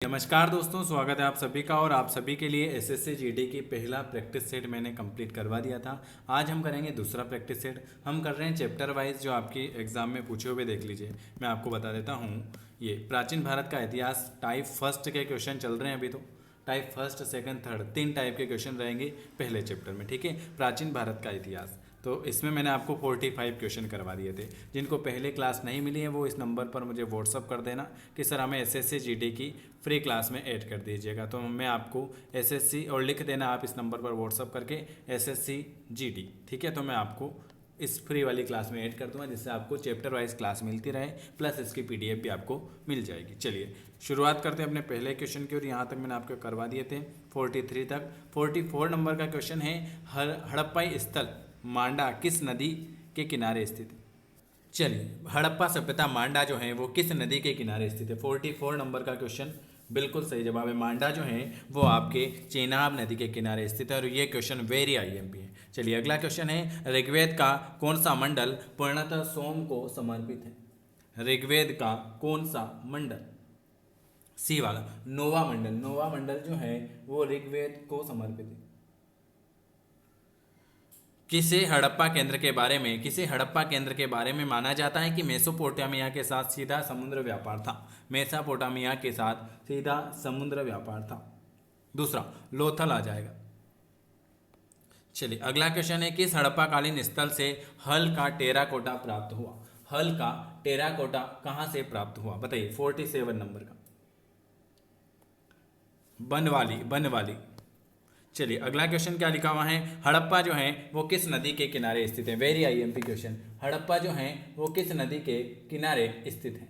नमस्कार दोस्तों, स्वागत है आप सभी का। और आप सभी के लिए एसएससी जीडी की पहला प्रैक्टिस सेट मैंने कंप्लीट करवा दिया था। आज हम करेंगे दूसरा प्रैक्टिस सेट। हम कर रहे हैं चैप्टर वाइज, जो आपकी एग्जाम में पूछे हुए देख लीजिए। मैं आपको बता देता हूँ, ये प्राचीन भारत का इतिहास टाइप फर्स्ट के क्वेश्चन चल रहे हैं अभी। तो type first, second, third, 3 type के क्वेश्चन रहेंगे पहले चैप्टर में, ठीक है। प्राचीन भारत का इतिहास, तो इसमें मैंने आपको 45 क्वेश्चन करवा दिए थे। जिनको पहले क्लास नहीं मिली है वो इस नंबर पर मुझे व्हाट्सअप कर देना कि सर हमें एसएससी जीडी की फ्री क्लास में ऐड कर दीजिएगा। तो मैं आपको एसएससी और लिख देना आप इस नंबर पर व्हाट्सअप करके एसएससी जीडी, ठीक है। तो मैं आपको इस फ्री वाली क्लास में ऐड कर दूंगा, जिससे आपको चैप्टर वाइज क्लास मिलती रहे, प्लस इसकी पीडीएफ भी आपको मिल जाएगी। चलिए शुरुआत करते हैं अपने पहले क्वेश्चन की। और यहाँ तक मैंने आपको करवा दिए थे 43 तक। 44 नंबर का क्वेश्चन है, हड़प्पाई स्थल मांडा किस नदी के किनारे स्थित है। चलिए, हड़प्पा सभ्यता मांडा जो है वो किस नदी के किनारे स्थित है। 44 नंबर का क्वेश्चन बिल्कुल सही जवाब है। मांडा जो है वो आपके चेनाब नदी के किनारे स्थित है, और ये क्वेश्चन वेरी आईएमपी है। चलिए अगला क्वेश्चन है, ऋग्वेद का कौन सा मंडल पूर्णतः सोम को समर्पित है। ऋग्वेद का कौन सा मंडल, सी वाला नोवा मंडल। नोवा मंडल जो है वो ऋग्वेद को समर्पित है। किसे हड़प्पा केंद्र के बारे में माना जाता है कि मेसोपोटामिया के साथ सीधा समुद्र व्यापार था। मेसोपोटामिया के साथ सीधा समुद्र व्यापार था। दूसरा लोथल आ जाएगा। चलिए अगला क्वेश्चन है, किस हड़प्पाकालीन स्थल से हल का टेराकोटा प्राप्त हुआ। हल का टेराकोटा कहां से प्राप्त हुआ बताइए। 47 नंबर का बनवाली। चलिए अगला क्वेश्चन क्या लिखा हुआ है, हड़प्पा जो है वो किस नदी के किनारे स्थित है। Very IMP question. हड़प्पा जो है वो किस नदी के किनारे स्थित है।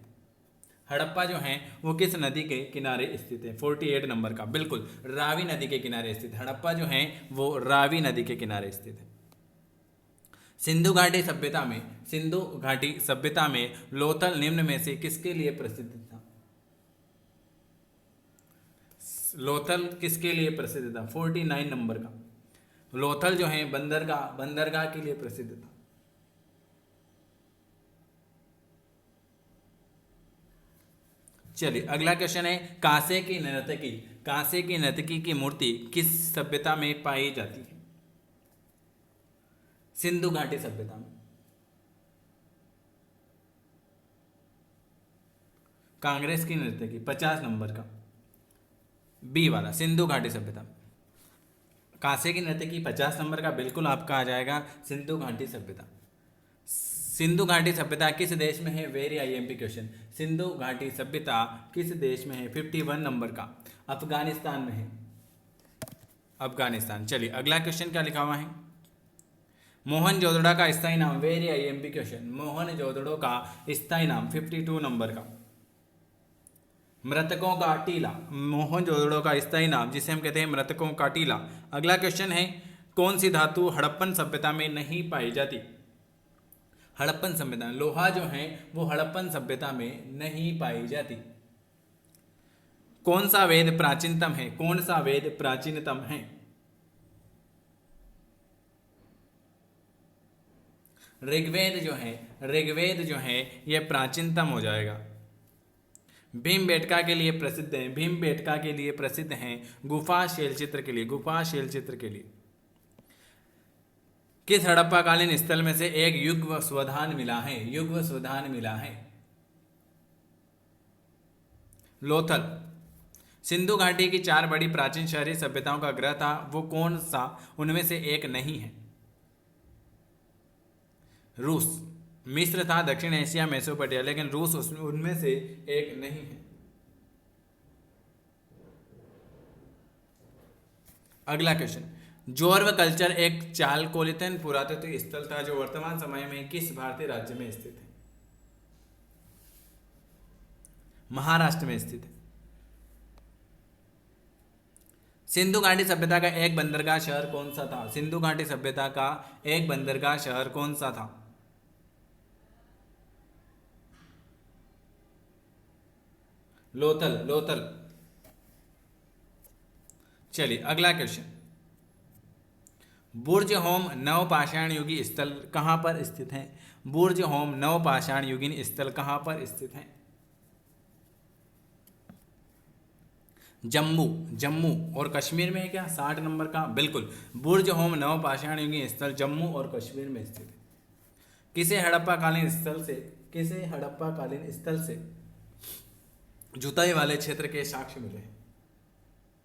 हड़प्पा जो है वो किस नदी के किनारे स्थित है। 48 नंबर का बिल्कुल रावी नदी के किनारे स्थित है। हड़प्पा जो है वो रावी नदी के किनारे स्थित है। सिंधु घाटी सभ्यता में लोथल निम्न में से किसके लिए प्रसिद्ध था। लोथल किसके लिए प्रसिद्ध था। 49 नंबर का लोथल जो है बंदरगाह के लिए प्रसिद्ध था। चलिए अगला क्वेश्चन है, कांसे की नर्तकी की मूर्ति किस सभ्यता में पाई जाती है। सिंधु घाटी सभ्यता में। कांग्रेस की नर्तकी 50 नंबर का बी वाला सिंधु घाटी सभ्यता। कांसे की नर्तकी 50 नंबर का बिल्कुल आपका आ जाएगा सिंधु घाटी सभ्यता। सिंधु घाटी सभ्यता किस देश में है। Very IMP question. सिंधु घाटी सभ्यता किस देश में है। 51 नंबर का अफगानिस्तान में है। अफगानिस्तान। चलिए अगला क्वेश्चन क्या लिखा हुआ है, मोहनजोदड़ो का स्थायी नाम। Very IMP question. मोहनजोदड़ो का स्थायी नाम 52 नंबर का मृतकों का टीला। मोहनजोदड़ो का स्थायी नाम जिसे हम कहते हैं मृतकों का टीला। अगला क्वेश्चन है, कौन सी धातु हड़प्पन सभ्यता में नहीं पाई जाती। हड़प्पन सभ्यता लोहा जो है वो हड़प्पन सभ्यता में नहीं पाई जाती। कौन सा वेद प्राचीनतम है। ऋग्वेद जो है यह प्राचीनतम हो जाएगा। भीमबेटका के लिए प्रसिद्ध हैं गुफा शैलचित्र के लिए। किस हड़प्पाकालीन स्थल में से एक युग स्वधान मिला है। लोथल। सिंधु घाटी की 4 बड़ी प्राचीन शहरी सभ्यताओं का ग्रह था, वो कौन सा उनमें से एक नहीं है। रूस। मिस्र था, दक्षिण एशिया, मेसोपोटामिया, लेकिन रूस उनमें से एक नहीं है। अगला क्वेश्चन, जोर्व कल्चर एक चालकोलितन पुरातत्व स्थल था जो वर्तमान समय में किस भारतीय राज्य में स्थित है। महाराष्ट्र में स्थित है। सिंधु घाटी सभ्यता का एक बंदरगाह शहर कौन सा था। सिंधु घाटी सभ्यता का एक बंदरगाह शहर कौन सा था। लोथल। चलिए अगला क्वेश्चन, बुर्ज होम नवपाषाण युगी स्थल कहां पर स्थित है। बुर्ज होम नवपाषाण युगीन स्थल कहां पर स्थित है। जम्मू, जम्मू और कश्मीर में है क्या 60 नंबर का? बिल्कुल। बुर्ज होम नवपाषाण युगीन स्थल जम्मू और कश्मीर में स्थित है। किसे हड़प्पा कालीन स्थल से जुताई वाले क्षेत्र के साक्ष्य मिले हैं?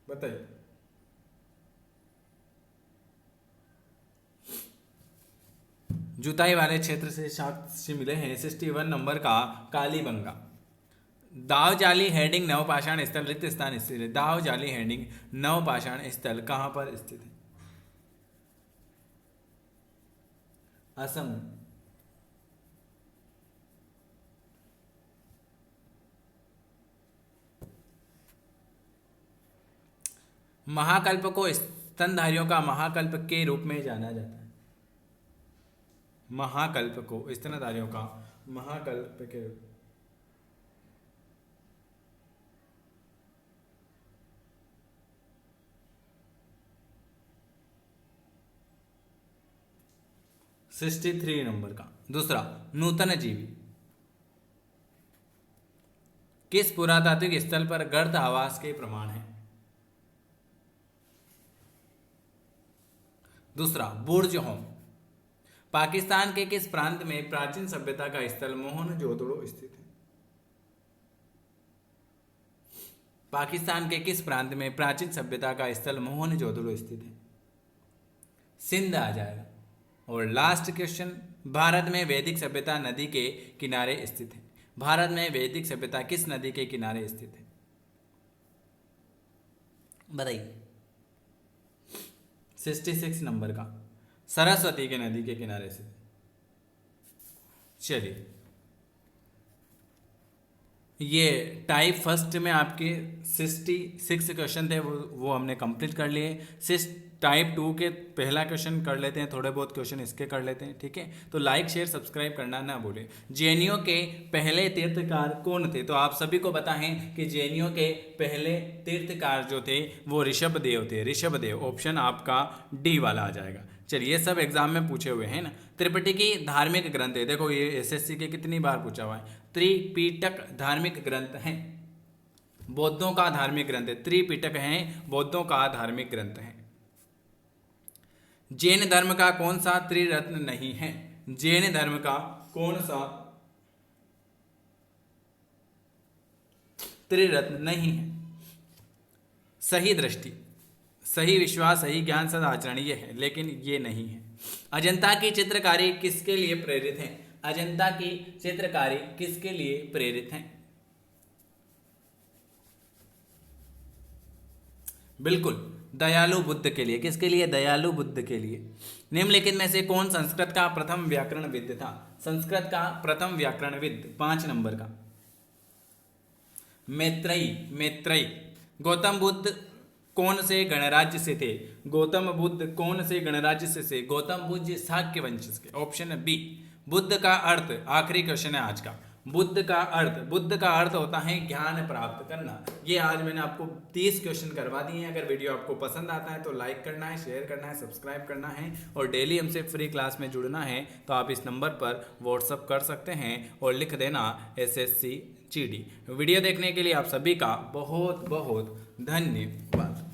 बताइए। जुताई वाले क्षेत्र से साक्ष्य मिले हैं। 61 नंबर का कालीबंगा। दावजाली हेडिंग नवपाषाण स्थल रिक्त स्थान स्थित है। दावजाली हेडिंग नवपाषाण स्थल कहां पर स्थित है? असम। महाकल्प को स्तनधारियों का महाकल्प के रूप में जाना जाता है। महाकल्प को स्तनधारियों का महाकल्प के रूप 63 नंबर का। दूसरा, नूतन जीवी किस पुरातात्विक स्थल पर गर्त आवास के प्रमाण है? दूसरा, बुर्ज होम। पाकिस्तान के किस प्रांत में प्राचीन सभ्यता का स्थल मोहनजोदड़ो स्थित है? पाकिस्तान के किस प्रांत में प्राचीन सभ्यता का स्थल मोहनजोदड़ो स्थित है? सिंध आ जाएगा। और लास्ट क्वेश्चन, भारत में वैदिक सभ्यता नदी के किनारे स्थित है। भारत में वैदिक सभ्यता किस नदी के किनारे स्थित है? बताइए। 66 नंबर का सरस्वती के नदी के किनारे से। चलिए, ये टाइप फर्स्ट में आपके 66 क्वेश्चन थे, वो हमने कंप्लीट कर लिए। टाइप 2 के पहला क्वेश्चन कर लेते हैं, थोड़े बहुत क्वेश्चन इसके कर लेते हैं, ठीक है। तो लाइक शेयर सब्सक्राइब करना ना भूलें। जेएनयू के पहले तीर्थकार कौन थे? तो आप सभी को पता है कि जेएनयू के पहले तीर्थकार जो थे वो ऋषभदेव थे। ऋषभदेव, ऑप्शन आपका डी वाला आ जाएगा। चलिए, ये सब एग्जाम में पूछे हुए हैं ना। त्रिपिटकी धार्मिक ग्रंथ है, देखो ये एसएससी के कितनी बार पूछा हुआ है। त्रिपिटक धार्मिक ग्रंथ है, बौद्धों का धार्मिक ग्रंथ है। त्रिपिटक है, बौद्धों का धार्मिक ग्रंथ है। जैन धर्म का कौन सा त्रिरत्न नहीं है? जैन धर्म का कौन सा त्रिरत्न नहीं है? सही दृष्टि, सही विश्वास, सही ज्ञान, सदाचरण ये है, लेकिन ये नहीं है। अजंता की चित्रकारी किसके लिए प्रेरित है? अजंता की चित्रकारी किसके लिए प्रेरित है? बिल्कुल, दयालु बुद्ध के लिए। किसके लिए? दयालु बुद्ध के लिए। निम्नलिखित में से कौन संस्कृत का प्रथम व्याकरणविद था? संस्कृत का प्रथम व्याकरणविद 5 नंबर का मैत्रेयी। मैत्रेयी। गौतम बुद्ध कौन से गणराज्य से थे? गौतम बुद्ध कौन से गणराज्य से थे? गौतम बुद्ध शाक्य वंश के। Option B. बुद्ध का अर्थ, आखिरी क्वेश्चन है आज का। बुद्ध का अर्थ होता है ज्ञान प्राप्त करना। ये आज मैंने आपको 30 क्वेश्चन करवा दिए हैं। अगर वीडियो आपको पसंद आता है तो लाइक करना है, शेयर करना है, सब्सक्राइब करना है और डेली हमसे फ्री क्लास में जुड़ना है तो आप इस नंबर पर व्हाट्सअप कर सकते हैं और लिख देना SSC GD। वीडियो देखने के लिए आप सभी का बहुत बहुत धन्यवाद।